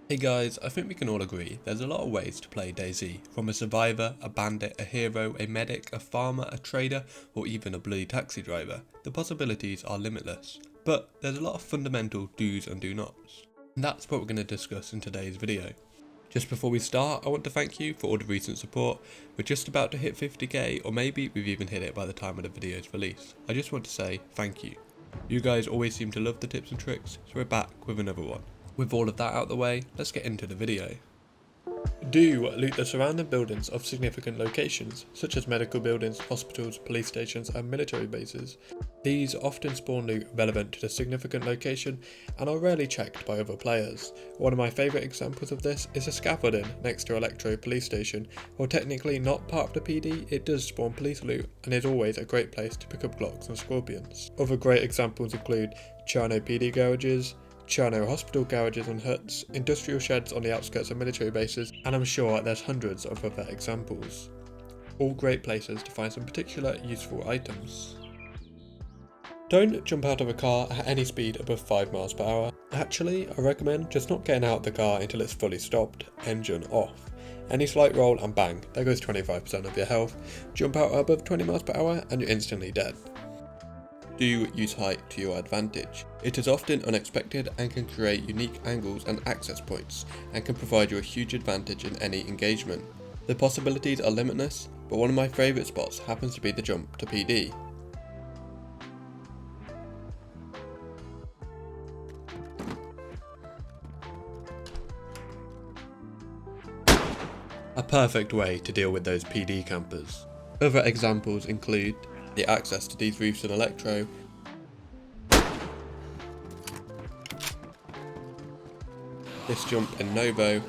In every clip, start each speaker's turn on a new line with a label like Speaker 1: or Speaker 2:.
Speaker 1: Hey guys, I think we can all agree there's a lot of ways to play DayZ, from a survivor, a bandit, a hero, a medic, a farmer, a trader, or even a bloody taxi driver. The possibilities are limitless, but there's a lot of fundamental do's and do nots. And that's what we're going to discuss in today's video. Just before we start, I want to thank you for all the recent support. We're just about to hit 50k, or maybe we've even hit it by the time of the video's release. I just want to say thank you. You guys always seem to love the tips and tricks, so we're back with another one. With all of that out of the way, let's get into the video.
Speaker 2: Do loot the surrounding buildings of significant locations, such as medical buildings, hospitals, police stations and military bases. These often spawn loot relevant to the significant location and are rarely checked by other players. One of my favourite examples of this is a scaffolding next to Electro police station. While technically not part of the PD, it does spawn police loot and is always a great place to pick up Glocks and Scorpions. Other great examples include Chano PD garages, Chano hospital garages and huts, industrial sheds on the outskirts of military bases, and I'm sure there's hundreds of other examples. All great places to find some particular useful items. Don't jump out of a car at any speed above 5 miles per hour. Actually, I recommend just not getting out of the car until it's fully stopped, engine off. Any slight roll and bang, there goes 25% of your health. Jump out above 20 miles per hour and you're instantly dead. Do use height to your advantage. It is often unexpected and can create unique angles and access points, and can provide you a huge advantage in any engagement. The possibilities are limitless, but one of my favourite spots happens to be the jump to PD. A perfect way to deal with those PD campers. Other examples include the access to these roofs in Electro, this jump in Novo,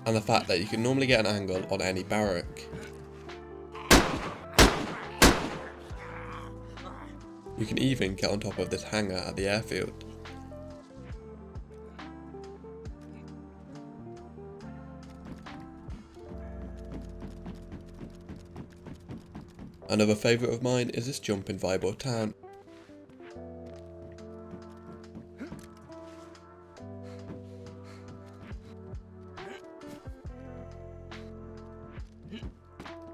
Speaker 2: and the fact that you can normally get an angle on any barrack. You can even get on top of this hangar at the airfield. Another favourite of mine is this jump in Viborg Town.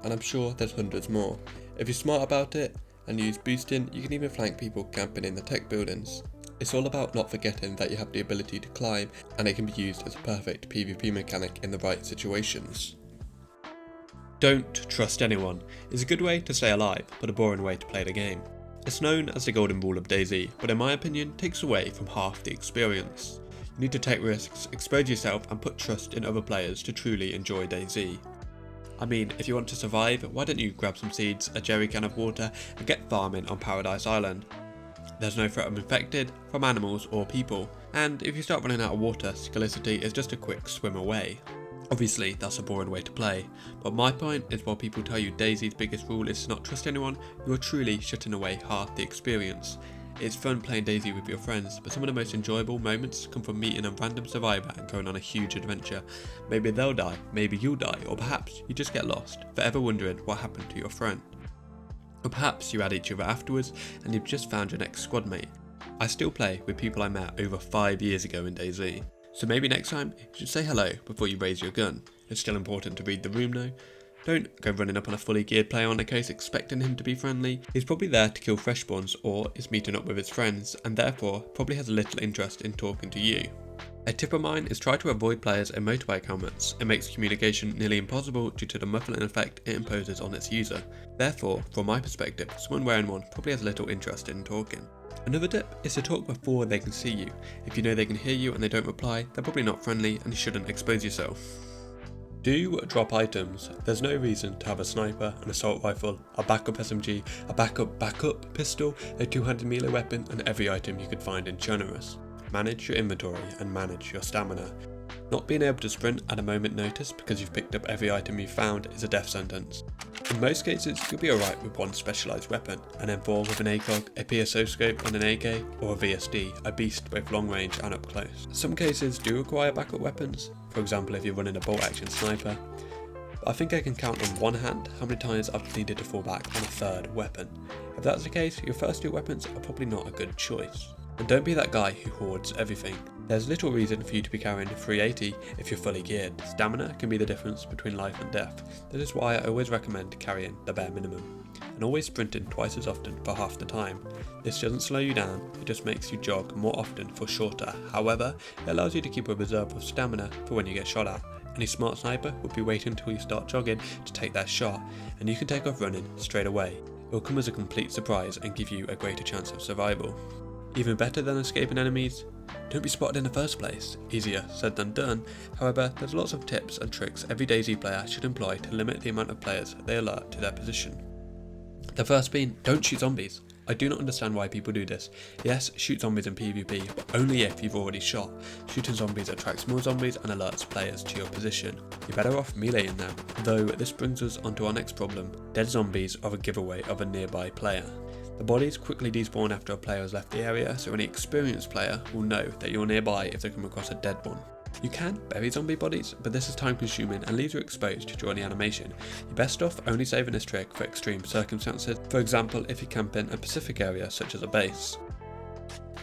Speaker 2: And I'm sure there's hundreds more. If you're smart about it and use boosting, you can even flank people camping in the tech buildings. It's all about not forgetting that you have the ability to climb, and it can be used as a perfect PvP mechanic in the right situations. Don't trust anyone is a good way to stay alive, but a boring way to play the game. It's known as the golden rule of DayZ, but in my opinion takes away from half the experience. You need to take risks, expose yourself and put trust in other players to truly enjoy DayZ. I mean, if you want to survive, why don't you grab some seeds, a jerry can of water and get farming on Paradise Island. There's no threat of infected, from animals or people, and if you start running out of water, Scalicity is just a quick swim away. Obviously, that's a boring way to play, but my point is while people tell you DayZ's biggest rule is to not trust anyone, you are truly shutting away half the experience. It's fun playing DayZ with your friends, but some of the most enjoyable moments come from meeting a random survivor and going on a huge adventure. Maybe they'll die, maybe you'll die, or perhaps you just get lost, forever wondering what happened to your friend. Or perhaps you add each other afterwards and you've just found your next squad mate. I still play with people I met over 5 years ago in DayZ. So maybe next time, you should say hello before you raise your gun. It's still important to read the room though. Don't go running up on a fully geared player on the case expecting him to be friendly. He's probably there to kill fresh spawns or is meeting up with his friends and therefore probably has little interest in talking to you. A tip of mine is try to avoid players in motorbike helmets. It makes communication nearly impossible due to the muffling effect it imposes on its user. Therefore, from my perspective, someone wearing one probably has little interest in talking. Another tip is to talk before they can see you. If you know they can hear you and they don't reply, they're probably not friendly and you shouldn't expose yourself. Do drop items. There's no reason to have a sniper, an assault rifle, a backup SMG, a backup pistol, a two-handed melee weapon and every item you could find in Chernarus. Manage your inventory and manage your stamina. Not being able to sprint at a moment's notice because you've picked up every item you've found is a death sentence. In most cases, you'll be alright with one specialised weapon, an M4 with an ACOG, a PSO scope and an AK, or a VSD, a beast both long range and up close. Some cases do require backup weapons, for example if you're running a bolt action sniper, but I think I can count on one hand how many times I've needed to fall back on a third weapon.
Speaker 1: If that's the case, your first 2 weapons are probably not a good choice. And don't be that guy who hoards everything. There's little reason for you to be carrying 380 if you're fully geared. Stamina can be the difference between life and death. This is why I always recommend carrying the bare minimum. And always sprinting twice as often for half the time. This doesn't slow you down, it just makes you jog more often for shorter. However, it allows you to keep a reserve of stamina for when you get shot at. Any smart sniper will be waiting until you start jogging to take their shot, and you can take off running straight away. It will come as a complete surprise and give you a greater chance of survival. Even better than escaping enemies, don't be spotted in the first place. Easier said than done. However, there's lots of tips and tricks every DayZ player should employ to limit the amount of players they alert to their position. The first being, don't shoot zombies. I do not understand why people do this. Yes, shoot zombies in PvP, but only if you've already shot. Shooting zombies attracts more zombies and alerts players to your position. You're better off meleeing them, though this brings us onto our next problem. Dead zombies are a giveaway of a nearby player. The bodies quickly despawn after a player has left the area, so any experienced player will know that you're nearby if they come across a dead one. You can bury zombie bodies, but this is time consuming and leaves you exposed during the animation. You're best off only saving this trick for extreme circumstances, for example if you camp in a specific area such as a base.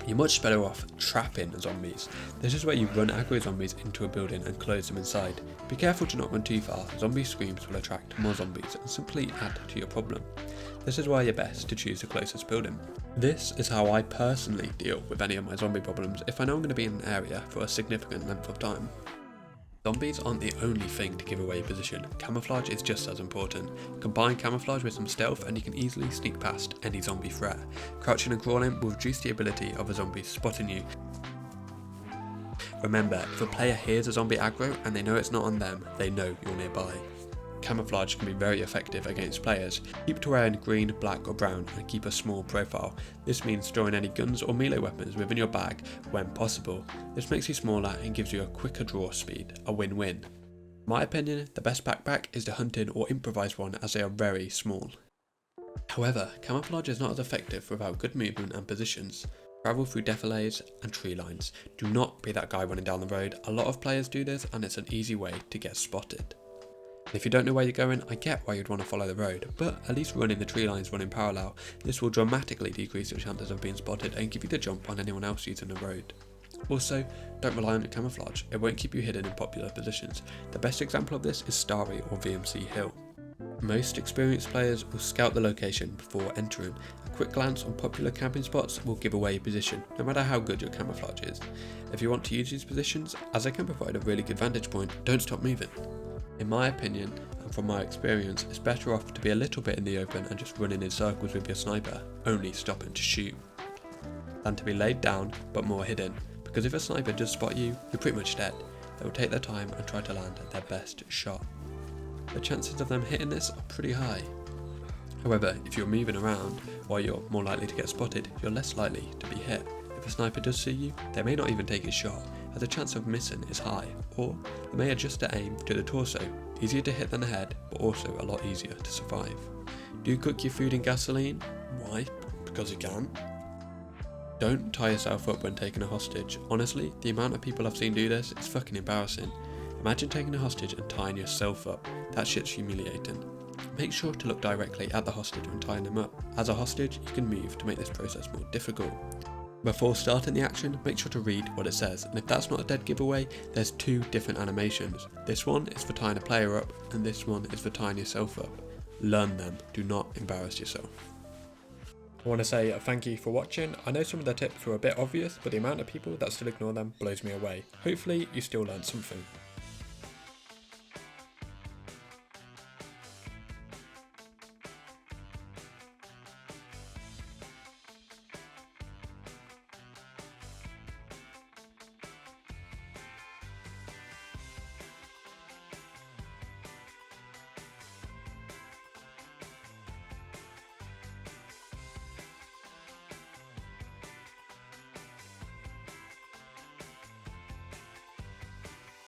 Speaker 1: You're much better off trapping zombies. This is where you run aggro zombies into a building and close them inside. Be careful to not run too far, zombie screams will attract more zombies and simply add to your problem. This is why you're best to choose the closest building. This is how I personally deal with any of my zombie problems if I know I'm going to be in an area for a significant length of time. Zombies aren't the only thing to give away your position, camouflage is just as important. Combine camouflage with some stealth and you can easily sneak past any zombie threat. Crouching and crawling will reduce the ability of a zombie spotting you. Remember, if a player hears a zombie aggro and they know it's not on them, they know you're nearby. Camouflage can be very effective against players. Keep to wearing green, black or brown and keep a small profile. This means storing any guns or melee weapons within your bag when possible. This makes you smaller and gives you a quicker draw speed, a win-win. In my opinion, the best backpack is the hunting or improvised one as they are very small. However, camouflage is not as effective without good movement and positions. Travel through defilés and tree lines. Do not be that guy running down the road. A lot of players do this and it's an easy way to get spotted. If you don't know where you're going, I get why you'd want to follow the road, but at least running the tree lines running parallel. This will dramatically decrease your chances of being spotted and give you the jump on anyone else using the road. Also, don't rely on your camouflage, it won't keep you hidden in popular positions. The best example of this is Starry or VMC Hill. Most experienced players will scout the location before entering. A quick glance on popular camping spots will give away your position, no matter how good your camouflage is. If you want to use these positions, as they can provide a really good vantage point, don't stop moving. In my opinion, and from my experience, it's better off to be a little bit in the open and just running in circles with your sniper, only stopping to shoot, than to be laid down but more hidden, because if a sniper does spot you, you're pretty much dead. They will take their time and try to land their best shot. The chances of them hitting this are pretty high. However, if you're moving around, while you're more likely to get spotted, you're less likely to be hit. If a sniper does see you, they may not even take his shot, as the chance of missing is high, or they may adjust the aim to the torso, easier to hit than the head, but also a lot easier to survive. Do you cook your food in gasoline? Why? Because you can. Don't tie yourself up when taking a hostage. Honestly, the amount of people I've seen do this is fucking embarrassing. Imagine taking a hostage and tying yourself up. That shit's humiliating. Make sure to look directly at the hostage when tying them up. As a hostage, you can move to make this process more difficult. Before starting the action, make sure to read what it says, and if that's not a dead giveaway, there's 2 different animations. This one is for tying a player up, and this one is for tying yourself up. Learn them, do not embarrass yourself.
Speaker 3: I want to say a thank you for watching. I know some of the tips were a bit obvious, but the amount of people that still ignore them blows me away. Hopefully you still learned something.